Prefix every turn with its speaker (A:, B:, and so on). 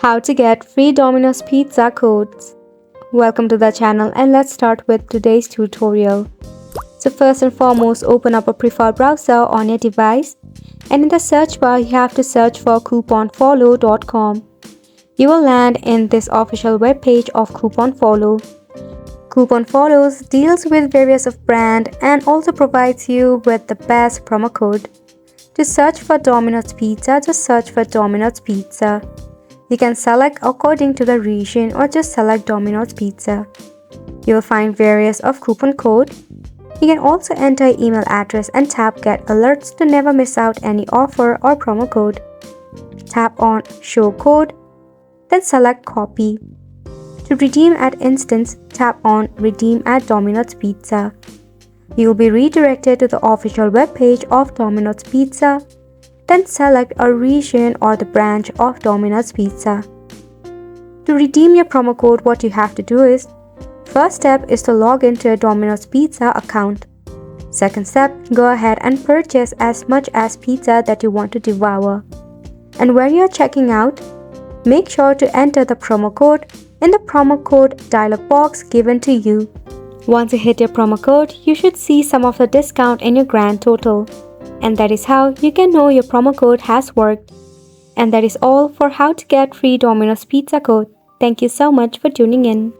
A: How to get free Domino's pizza codes. Welcome to the channel and let's start with today's tutorial. So first and foremost, open up a preferred browser on your device and in the search bar you have to search for couponfollow.com. You will land in this official webpage of CouponFollow. CouponFollow deals with various of brand and also provides you with the best promo code. To search for Domino's Pizza, just search for Domino's Pizza. You can select according to the region or just select Domino's Pizza. You will find various of coupon code. You can also enter email address and tap Get Alerts to never miss out any offer or promo code. Tap on Show Code, then select Copy. To redeem at Instance, tap on Redeem at Domino's Pizza. You will be redirected to the official webpage of Domino's Pizza. Then select a region or the branch of Domino's Pizza. To redeem your promo code, what you have to do is, first step is to log into a Domino's Pizza account. Second step, go ahead and purchase as much as pizza that you want to devour. And when you are checking out, make sure to enter the promo code in the promo code dialog box given to you. Once you hit your promo code, you should see some of the discount in your grand total. And that is how you can know your promo code has worked. And that is all for how to get free Domino's Pizza code. Thank you so much for tuning in.